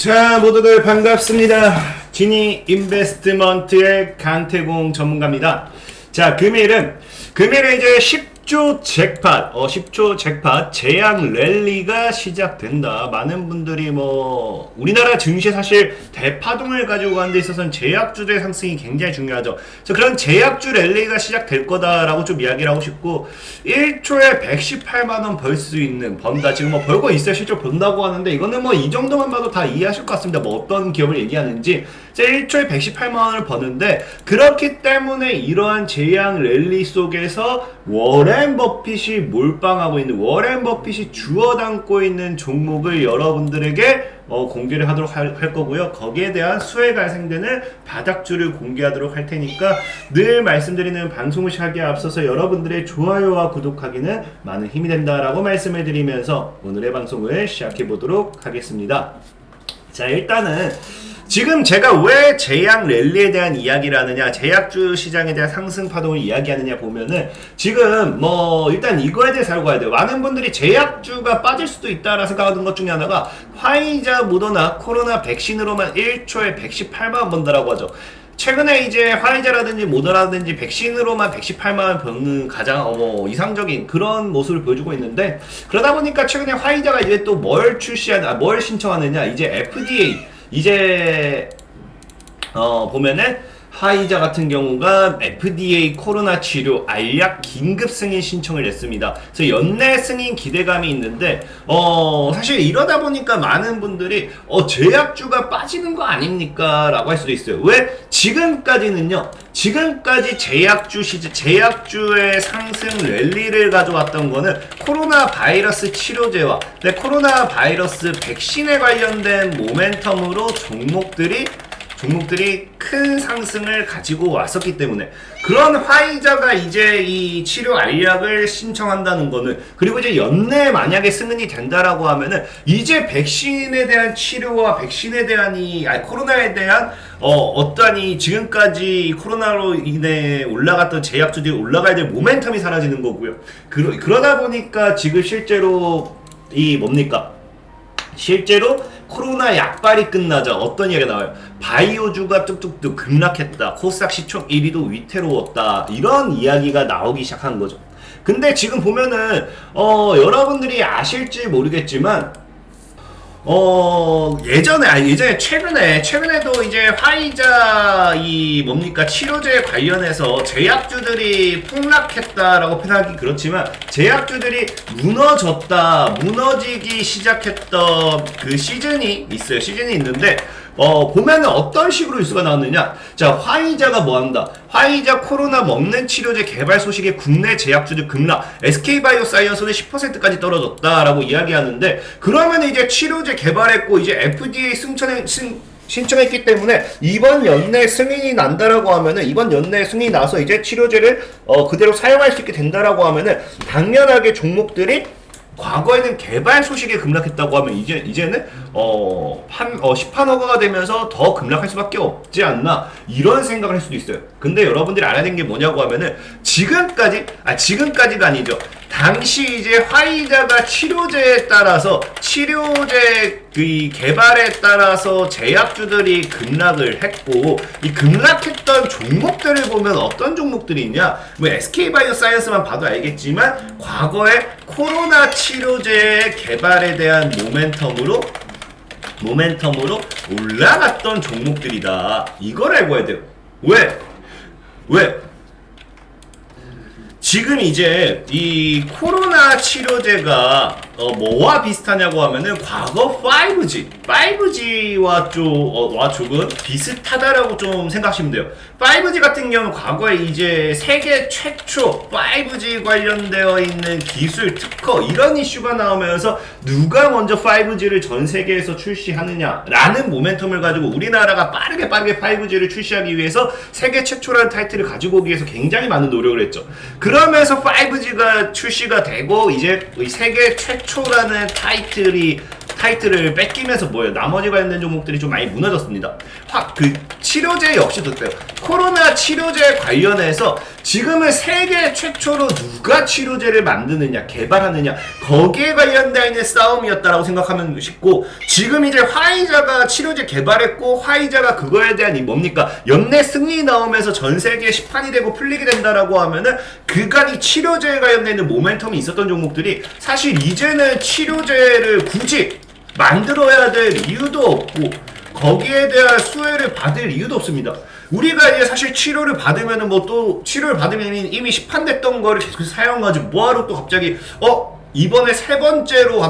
자, 모두들 반갑습니다. 지니 인베스트먼트의 강태공 전문가입니다. 자, 금일은 이제 10조 잭팟, 10조 잭팟 제약 랠리가 시작된다. 많은 분들이 우리나라 증시에 사실 대파동을 가지고 가는 데 있어서는 제약주들의 상승이 굉장히 중요하죠. 그래서 그런 제약주 랠리가 시작될 거다라고 좀 이야기를 하고 싶고, 1초에 118만원 벌 수 있는, 번다. 지금 벌고 있어요. 실제로 번다고 하는데, 이거는 이 정도만 봐도 다 이해하실 것 같습니다. 어떤 기업을 얘기하는지. 1초에 118만원을 버는데, 그렇기 때문에 이러한 제약 랠리 속에서 워렌 버핏이 몰빵하고 있는, 워렌 버핏이 주워 담고 있는 종목을 여러분들에게 공개를 하도록 할 거고요. 거기에 대한 수혜 발생되는 바닥주를 공개하도록 할 테니까, 늘 말씀드리는 방송을 시작하기에 앞서서 여러분들의 좋아요와 구독하기는 많은 힘이 된다라고 말씀을 드리면서 오늘의 방송을 시작해 보도록 하겠습니다. 자, 일단은 지금 제가 왜 제약 랠리에 대한 이야기를 하느냐, 제약주 시장에 대한 상승 파동을 이야기하느냐 보면은, 지금 일단 이거에 대해서 알고 가야 돼요. 많은 분들이 제약주가 빠질 수도 있다라고 생각하는 것 중에 하나가, 화이자, 모더나, 코로나 백신으로만 1초에 118만원 번다라고 하죠. 최근에 이제 화이자라든지 모더나라든지 백신으로만 118만원 버는 가장 이상적인 그런 모습을 보여주고 있는데, 그러다 보니까 최근에 화이자가 이제 또 뭘 신청하느냐, 이제 FDA, 이제 보면은 화이자 같은 경우가 FDA 코로나 치료 알약 긴급 승인 신청을 냈습니다. 그래서 연내 승인 기대감이 있는데, 사실 이러다 보니까 많은 분들이 제약주가 빠지는 거 아닙니까? 라고 할 수도 있어요. 왜? 지금까지 제약주의 상승 랠리를 가져왔던 거는 코로나 바이러스 치료제와 코로나 바이러스 백신에 관련된 모멘텀으로 종목들이 큰 상승을 가지고 왔었기 때문에, 그런 화이자가 이제 이 치료 알약을 신청한다는 거는, 그리고 이제 연내에 만약에 승인이 된다라고 하면은, 이제 백신에 대한 치료와 백신에 대한 코로나에 대한 어떠한 지금까지 코로나로 인해 올라갔던 제약주들이 올라가야 될 모멘텀이 사라지는 거고요. 그러다 보니까 지금 실제로 실제로 코로나 약발이 끝나자 어떤 이야기가 나와요? 바이오주가 뚝뚝뚝 급락했다. 코스닥 시총 1위도 위태로웠다. 이런 이야기가 나오기 시작한 거죠. 근데 지금 보면은 여러분들이 아실지 모르겠지만, 최근에도 이제 화이자 치료제 관련해서 제약주들이 폭락했다라고 표현하기 그렇지만, 제약주들이 무너지기 시작했던 그 시즌이 있는데, 보면은 어떤 식으로 뉴스가 나왔느냐. 자, 화이자가 뭐한다? 화이자 코로나 먹는 치료제 개발 소식에 국내 제약주들 급락, SK바이오사이언스는 10%까지 떨어졌다라고 이야기하는데, 그러면 이제 치료제 개발했고 이제 FDA 신청했기 때문에 이번 연내 승인이 난다라고 하면은, 이번 연내 승인이 나서 이제 치료제를 그대로 사용할 수 있게 된다라고 하면은, 당연하게 종목들이 과거에는 개발 소식에 급락했다고 하면 이제는 시판허가가 되면서 더 급락할 수밖에 없지 않나, 이런 생각을 할 수도 있어요. 근데 여러분들이 알아야 되는 게 뭐냐고 하면은, 지금까지가 아니죠. 당시 이제 화이자가 치료제 개발에 따라서 제약주들이 급락을 했고, 이 급락했던 종목들을 보면 어떤 종목들이 있냐? SK바이오사이언스만 봐도 알겠지만, 과거에 코로나 치료제 개발에 대한 모멘텀으로 올라갔던 종목들이다. 이걸 알고 해야 돼요. 왜? 지금 이제 이 코로나 치료제가 뭐와 비슷하냐고 하면은, 과거 5G와 조금 비슷하다라고 좀 생각하시면 돼요. 5G 같은 경우는 과거에 이제 세계 최초 5G 관련되어 있는 기술 특허, 이런 이슈가 나오면서 누가 먼저 5G를 전 세계에서 출시하느냐라는 모멘텀을 가지고 우리나라가 빠르게 5G를 출시하기 위해서 세계 최초라는 타이틀을 가지고 오기 위해서 굉장히 많은 노력을 했죠. 그러면서 5G가 출시가 되고, 이제 세계 최초라는 타이틀이 타이틀을 뺏기면서 뭐예요? 나머지 관련된 종목들이 좀 많이 무너졌습니다. 그 치료제 역시도 그래요. 코로나 치료제 관련해서 지금은 세계 최초로 누가 치료제를 만드느냐, 개발하느냐, 거기에 관련되어 있는 싸움이었다라고 생각하면 쉽고, 지금 이제 화이자가 치료제 개발했고, 화이자가 그거에 대한 이 뭡니까? 연내 승리 나오면서 전 세계에 시판이 되고 풀리게 된다라고 하면은, 그간 이 치료제에 관련된 있는 모멘텀이 있었던 종목들이 사실 이제는 치료제를 굳이 만들어야 될 이유도 없고, 거기에 대한 수혜를 받을 이유도 없습니다. 우리가 이제 사실 치료를 받으면은 뭐 또 치료를 받으면 이미 시판됐던 거를 계속 사용하지 뭐하러 또 갑자기 이번에 세 번째로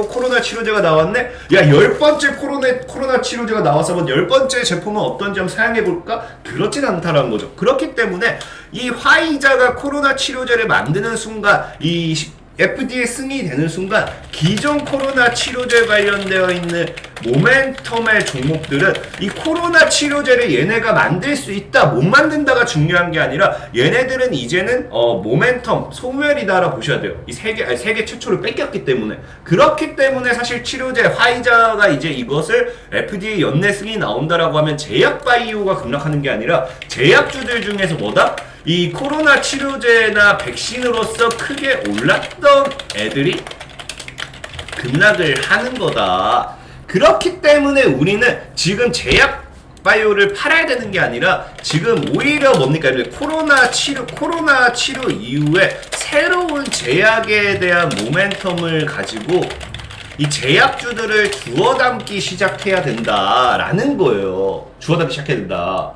코로나 치료제가 나왔네? 야, 10번째 코로나 치료제가 나와서 10번째 제품은 어떤지 한번 사용해볼까? 그렇진 않다라는 거죠. 그렇기 때문에 이 화이자가 코로나 치료제를 만드는 순간, 이 FDA 승인되는 순간 기존 코로나 치료제 관련되어 있는 모멘텀의 종목들은 이 코로나 치료제를 얘네가 만들 수 있다, 못 만든다가 중요한 게 아니라 얘네들은 이제는 모멘텀, 소멸이다라고 보셔야 돼요. 이 세계 최초를 뺏겼기 때문에. 그렇기 때문에 사실 치료제 화이자가 이제 이것을 FDA 연내 승인이 나온다라고 하면 제약바이오가 급락하는 게 아니라 제약주들 중에서 뭐다? 이 코로나 치료제나 백신으로서 크게 올랐던 애들이 급락을 하는 거다. 그렇기 때문에 우리는 지금 제약 바이오를 팔아야 되는 게 아니라 지금 오히려 뭡니까? 코로나 치료 이후에 새로운 제약에 대한 모멘텀을 가지고 이 제약주들을 주워 담기 시작해야 된다라는 거예요. 주워 담기 시작해야 된다.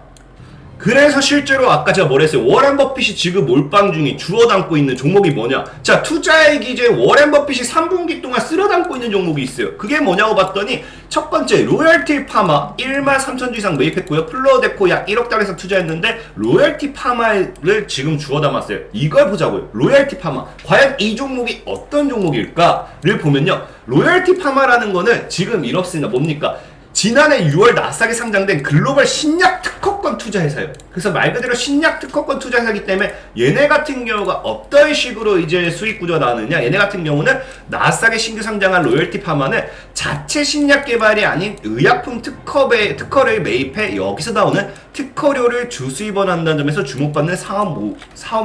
그래서 실제로 아까 제가 뭐랬어요? 워렌 버핏이 지금 몰빵 중인 주워 담고 있는 종목이 뭐냐? 자, 투자의 기재 워렌 버핏이 3분기 동안 쓸어 담고 있는 종목이 있어요. 그게 뭐냐고 봤더니 첫 번째 로열티 파마 13,000주 이상 매입했고요. 플로어데코 약 1억 달러에서 투자했는데 로열티 파마를 지금 주워 담았어요. 이걸 보자고요. 로열티 파마. 과연 이 종목이 어떤 종목일까를 보면요. 로열티 파마라는 거는 지금 이렇습니다. 뭡니까? 지난해 6월 나스닥에 상장된 글로벌 신약 특허권 투자 회사예요. 그래서 말 그대로 신약 특허권 투자 회사이기 때문에 얘네 같은 경우가 어떤 식으로 이제 수익 구조가 나오느냐? 얘네 같은 경우는 나스닥에 신규 상장한 로열티 파마는 자체 신약 개발이 아닌 의약품 특허를 매입해 여기서 나오는 특허료를 주수입원한다는 점에서 주목받는 사업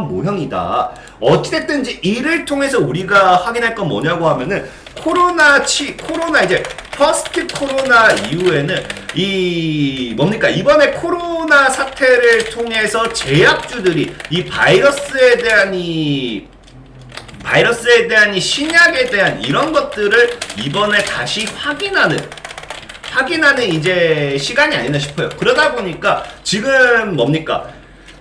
모형이다. 어찌됐든지 이를 통해서 우리가 확인할 건 뭐냐고 하면은 코로나 이제 퍼스트 코로나 이후에는 이 뭡니까? 이번에 코로나 사태를 통해서 제약주들이 이 바이러스에 대한 이 신약에 대한 이런 것들을 이번에 다시 확인하는 이제 시간이 아니나 싶어요. 그러다 보니까 지금 뭡니까?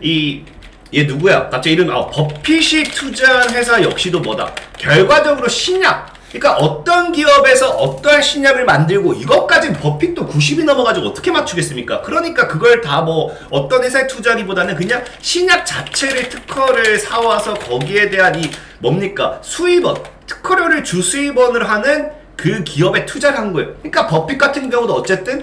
얘 누구야? 갑자기 이름 버핏이 투자한 회사 역시도 뭐다? 결과적으로 신약. 그러니까 어떤 기업에서 어떠한 신약을 만들고 이것까지 버핏도 90이 넘어가지고 어떻게 맞추겠습니까? 그러니까 그걸 다 뭐 어떤 회사에 투자하기보다는 그냥 신약 자체를 특허를 사와서 거기에 대한 이 뭡니까? 수입원, 특허료를 주수입원을 하는 그 기업에 투자를 한 거예요. 그러니까 버핏 같은 경우도 어쨌든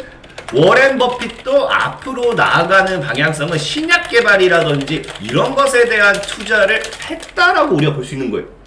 워렌 버핏도 앞으로 나아가는 방향성은 신약 개발이라든지 이런 것에 대한 투자를 했다라고 우리가 볼 수 있는 거예요.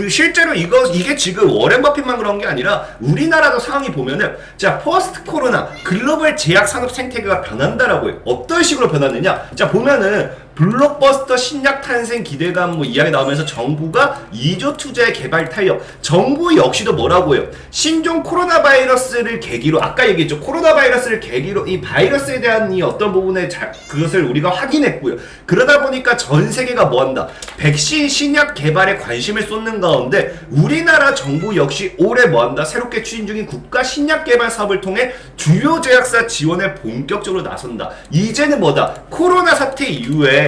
실제로 이게 지금 워렌 버핏만 그런 게 아니라 우리나라도 상황이 보면은 자, 포스트 코로나 글로벌 제약 산업 생태계가 변한다라고 해요. 어떤 식으로 변하느냐? 자, 보면은 블록버스터 신약 탄생 기대감 뭐 이야기 나오면서 정부가 2조 투자에 개발 탄력. 정부 역시도 뭐라고 해요? 신종 코로나 바이러스를 계기로 아까 얘기했죠. 코로나 바이러스를 계기로 이 바이러스에 대한 이 어떤 부분에 그것을 우리가 확인했고요. 그러다 보니까 전 세계가 뭐한다? 백신 신약 개발에 관심을 쏟는 가운데 우리나라 정부 역시 올해 뭐한다? 새롭게 추진 중인 국가 신약 개발 사업을 통해 주요 제약사 지원에 본격적으로 나선다. 이제는 뭐다? 코로나 사태 이후에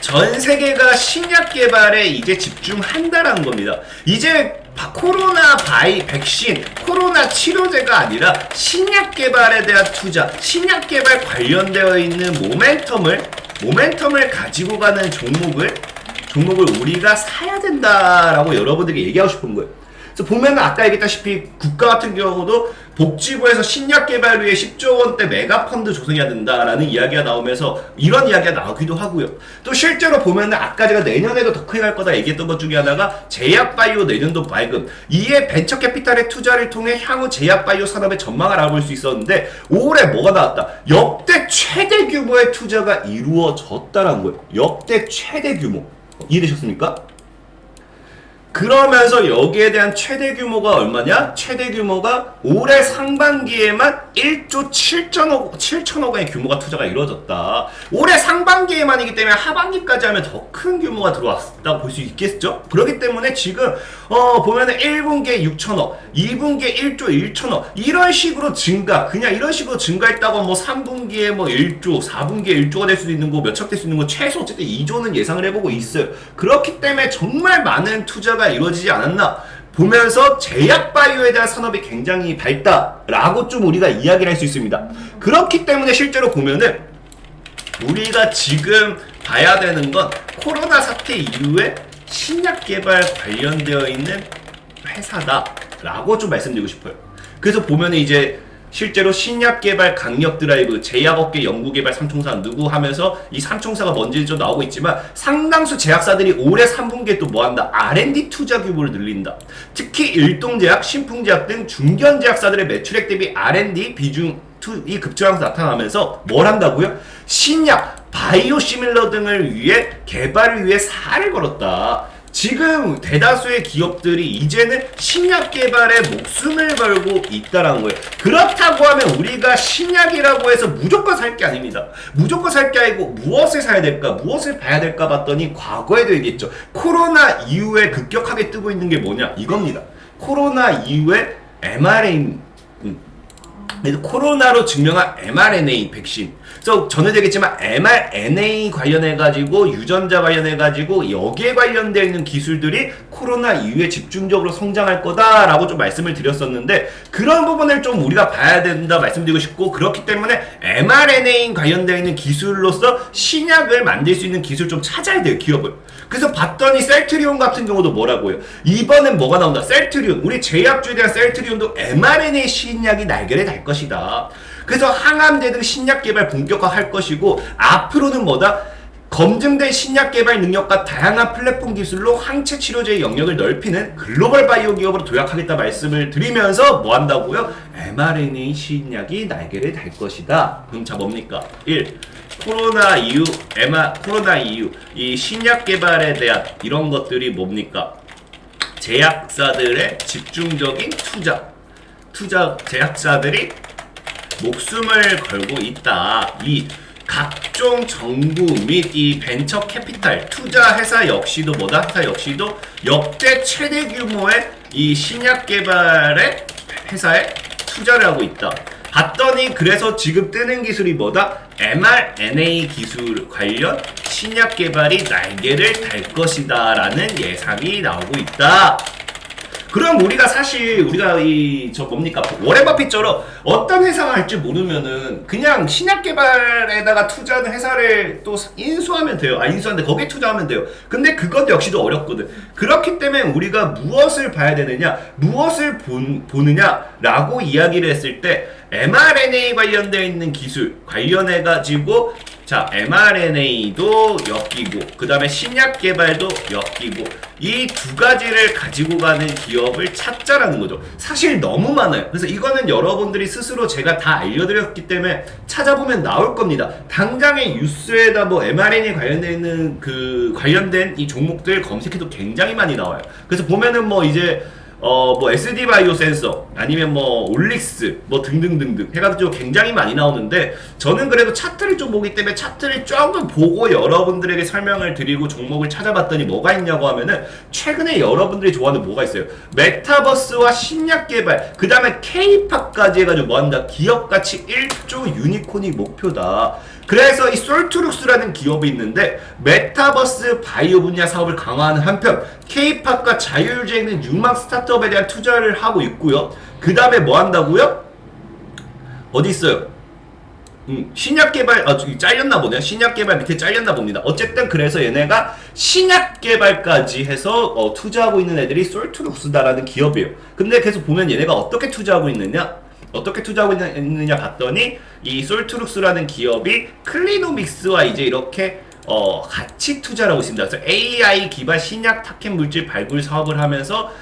전 세계가 신약 개발에 이제 집중한다라는 겁니다. 이제 코로나 백신, 코로나 치료제가 아니라 신약 개발에 대한 투자, 신약 개발 관련되어 있는 모멘텀을 가지고 가는 종목을 우리가 사야 된다라고 여러분들에게 얘기하고 싶은 거예요. 그래서 보면은 아까 얘기했다시피 국가 같은 경우도 복지부에서 신약 개발 위해 10조 원대 메가 펀드 조성해야 된다라는 이야기가 나오면서 이런 이야기가 나오기도 하고요. 또 실제로 보면은 아까 제가 내년에도 더 크게 갈 거다 얘기했던 것 중에 하나가 제약바이오 내년도 발급, 이에 벤처 캐피탈의 투자를 통해 향후 제약바이오 산업의 전망을 알아볼 수 있었는데 올해 뭐가 나왔다? 역대 최대 규모의 투자가 이루어졌다라는 거예요. 역대 최대 규모. 이해되셨습니까? 그러면서 여기에 대한 최대 규모가 얼마냐? 최대 규모가 올해 상반기에만 1조 7천억 원의 규모가 투자가 이루어졌다. 올해 상반기에만이기 때문에 하반기까지 하면 더 큰 규모가 들어왔다고 볼 수 있겠죠? 그렇기 때문에 지금 보면은 1분기에 6천억, 2분기에 1조 1천억 이런 식으로 증가, 그냥 이런 식으로 증가했다고 뭐 3분기에 뭐 1조, 4분기에 1조가 될 수도 있는 거, 몇억 될 수 있는 거, 최소 어쨌든 2조는 예상을 해보고 있어요. 그렇기 때문에 정말 많은 투자가 이루어지지 않았나 보면서 제약바이오에 대한 산업이 굉장히 밝다라고 좀 우리가 이야기를 할 수 있습니다. 그렇기 때문에 실제로 보면은 우리가 지금 봐야 되는 건 코로나 사태 이후에 신약 개발 관련되어 있는 회사다라고 좀 말씀드리고 싶어요. 그래서 보면은 이제 실제로 신약 개발 강력 드라이브, 제약업계 연구개발 삼총사 누구 하면서 이 삼총사가 뭔지 좀 나오고 있지만 상당수 제약사들이 올해 3분기에 또 뭐한다? R&D 투자 규모를 늘린다. 특히 일동제약, 신풍제약 등 중견 제약사들의 매출액 대비 R&D 비중이 급증하면서 나타나면서 뭘 한다고요? 신약, 바이오 시밀러 등을 위해 개발을 위해 살을 걸었다. 지금 대다수의 기업들이 이제는 신약 개발에 목숨을 걸고 있다라는 거예요. 그렇다고 하면 우리가 신약이라고 해서 무조건 살 게 아닙니다. 무조건 살 게 아니고 무엇을 사야 될까, 무엇을 봐야 될까 봤더니 과거에도 얘기했죠. 코로나 이후에 급격하게 뜨고 있는 게 뭐냐? 이겁니다. 코로나 이후에 mRNA, 코로나로 증명한 mRNA 백신. 그래서 저는 얘기했지만 mRNA 관련해가지고 유전자 관련해가지고 여기에 관련되어 있는 기술들이 코로나 이후에 집중적으로 성장할 거다라고 좀 말씀을 드렸었는데 그런 부분을 좀 우리가 봐야 된다 말씀드리고 싶고, 그렇기 때문에 mRNA 관련되어 있는 기술로서 신약을 만들 수 있는 기술 좀 찾아야 돼요, 기업을. 그래서 봤더니 셀트리온 같은 경우도 뭐라고요? 이번엔 뭐가 나온다? 셀트리온. 우리 제약주에 대한 셀트리온도 mRNA 신약이 날개를 달 것이다. 그래서 항암제 등 신약 개발 본격화할 것이고, 앞으로는 뭐다? 검증된 신약 개발 능력과 다양한 플랫폼 기술로 항체 치료제의 영역을 넓히는 글로벌 바이오 기업으로 도약하겠다 말씀을 드리면서 뭐 한다고요? mRNA 신약이 날개를 달 것이다. 그럼 자 뭡니까? 1. 코로나 이후 이 신약 개발에 대한 이런 것들이 뭡니까? 제약사들의 집중적인 제약사들이 목숨을 걸고 있다. 이 각종 정부 및 이 벤처 캐피탈 투자 회사 역시도 뭐다? 회사 역시도 역대 최대 규모의 이 신약 개발의 회사에 투자를 하고 있다. 봤더니 그래서 지금 뜨는 기술이 뭐다? mRNA 기술 관련 신약 개발이 날개를 달 것이다 라는 예상이 나오고 있다. 그럼 우리가 사실 뭡니까? 워렌 버핏처럼 어떤 회사가 할지 모르면은 그냥 신약 개발에다가 투자하는 회사를 또 인수하면 돼요. 인수하는데 거기에 투자하면 돼요. 근데 그것 역시도 어렵거든. 그렇기 때문에 우리가 무엇을 봐야 되느냐, 무엇을 보느냐라고 이야기를 했을 때 mRNA 관련되어 있는 기술 관련해가지고 자, mRNA도 엮이고 그 다음에 신약 개발도 엮이고 이 두 가지를 가지고 가는 기업을 찾자라는 거죠. 사실 너무 많아요. 그래서 이거는 여러분들이 스스로 제가 다 알려드렸기 때문에 찾아보면 나올 겁니다. 당장의 뉴스에다 뭐 mRNA 관련된 이 종목들 검색해도 굉장히 많이 나와요. 그래서 보면은 뭐 이제 뭐 SD 바이오 센서 아니면 뭐 올릭스 뭐 등등등등 해가지고 굉장히 많이 나오는데 저는 그래도 차트를 좀 보기 때문에 차트를 조금 보고 여러분들에게 설명을 드리고 종목을 찾아봤더니 뭐가 있냐고 하면은 최근에 여러분들이 좋아하는 뭐가 있어요? 메타버스와 신약 개발 그 다음에 K-팝까지 해가지고 뭐한다? 기업가치 1조 유니콘이 목표다. 그래서 이 솔트룩스라는 기업이 있는데 메타버스 바이오 분야 사업을 강화하는 한편 K-팝과 자율주행 등 유망 스타트업에 대한 투자를 하고 있고요. 그 다음에 뭐 한다고요? 어디 있어요? 신약 개발, 잘렸나 보네요. 신약 개발 밑에 잘렸나 봅니다. 어쨌든 그래서 얘네가 신약 개발까지 해서 투자하고 있는 애들이 솔트룩스다라는 기업이에요. 근데 계속 보면 얘네가 어떻게 투자하고 있느냐? 어떻게 투자하고 있느냐 봤더니 이 솔트룩스라는 기업이 클리노믹스와 이제 이렇게 같이 투자를 하고 있습니다. 그래서 AI 기반 신약 타켓 물질 발굴 사업을 하면서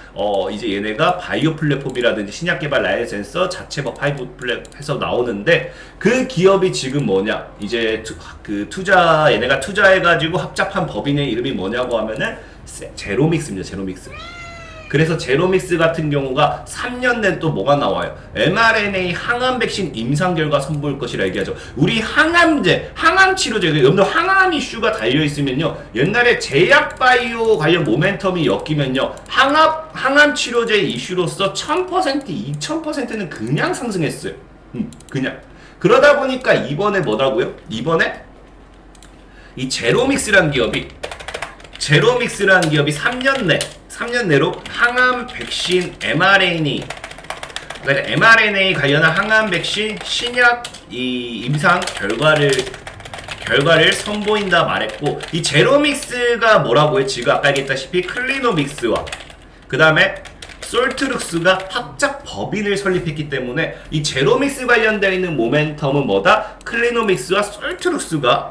이제 얘네가 바이오 플랫폼이라든지 신약 개발 라이센서 자체 뭐 파이브 플랫 해서 나오는데 그 기업이 지금 뭐냐 이제 얘네가 투자해가지고 합작한 법인의 이름이 뭐냐고 하면은 제로믹스입니다. 제로믹스. 그래서 제로믹스 같은 경우가 3년 내 또 뭐가 나와요? mRNA 항암 백신 임상 결과 선보일 것이라 얘기하죠. 우리 항암제, 항암 치료제, 여러분들 항암 이슈가 달려 있으면요. 옛날에 제약 바이오 관련 모멘텀이 엮이면요. 항암 치료제 이슈로서 1000%, 2000%는 그냥 상승했어요. 그냥. 그러다 보니까 이번에 뭐라고요? 이번에 이 제로믹스라는 기업이 3년 내로 항암 백신 mRNA, 그러니까 mRNA 관련한 항암 백신 신약 이 임상 결과를 선보인다 말했고, 이 제로믹스가 뭐라고요? 지금 아까 얘기했다시피 클리노믹스와 그 다음에 솔트룩스가 합작 법인을 설립했기 때문에 이 제로믹스 관련되어 있는 모멘텀은 뭐다? 클리노믹스와 솔트룩스가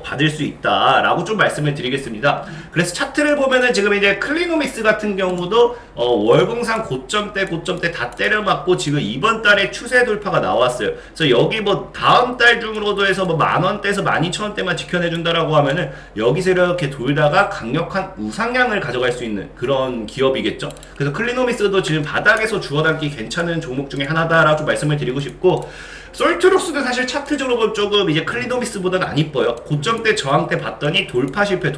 받을 수 있다라고 좀 말씀을 드리겠습니다. 그래서 차트를 보면은 지금 이제 클리노믹스 같은 경우도 월봉상 고점대 다 때려맞고 지금 이번 달에 추세 돌파가 나왔어요. 그래서 여기 뭐 다음 달 중으로도 해서 뭐 10,000원대에서 12,000원대만 지켜내준다라고 하면은 여기서 이렇게 돌다가 강력한 우상향을 가져갈 수 있는 그런 기업이겠죠. 그래서 클리노믹스 도 지금 바닥에서 주워담기 괜찮은 종목 중에 하나다라고 좀 말씀을 드리고 싶고, 솔트룩스도 사실 차트적으로 조금 이제 클리노믹스보다는 안 이뻐요. 고점대 저항대 봤더니 돌파 실패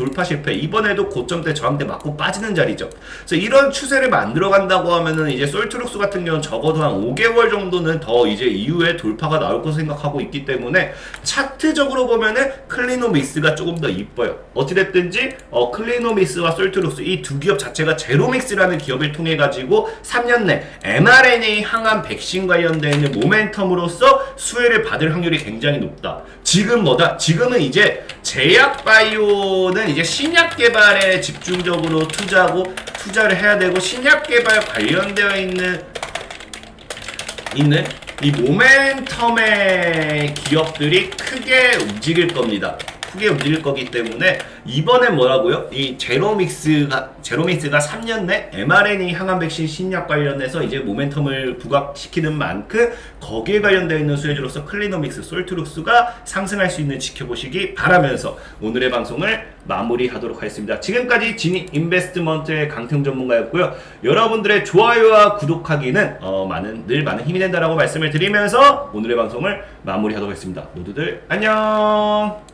이번에도 고점대 저항대 맞고 빠지는 자리죠. 그래서 이런 추세를 만들어 간다고 하면은 이제 솔트룩스 같은 경우는 적어도 한 5개월 정도는 더 이제 이후에 돌파가 나올 것으로 생각하고 있기 때문에 차트적으로 보면은 클리노믹스가 조금 더 이뻐요. 어찌됐든지 클리노믹스와 솔트룩스 이 두 기업 자체가 제로믹스라는 기업을 통해 가지고 3년 내 mRNA 항암 백신 관련된 있는 모멘텀으로서 수혜를 받을 확률이 굉장히 높다. 지금 뭐다? 지금은 이제 제약 바이오는 이제 신약 개발에 집중적으로 투자를 해야 되고, 신약 개발 관련되어 있는 이 모멘텀의 기업들이 크게 움직일 겁니다. 크게 움직일 거기 때문에 이번에 뭐라고요? 이 제로믹스가 3년 내 mRNA 항암 백신 신약 관련해서 이제 모멘텀을 부각시키는 만큼 거기에 관련되어 있는 수혜주로서 클리노믹스, 솔트룩스가 상승할 수 있는 지켜보시기 바라면서 오늘의 방송을 마무리하도록 하겠습니다. 지금까지 지니 인베스트먼트의 강태웅 전문가였고요. 여러분들의 좋아요와 구독하기는 늘 많은 힘이 된다라고 말씀을 드리면서 오늘의 방송을 마무리하도록 하겠습니다. 모두들 안녕.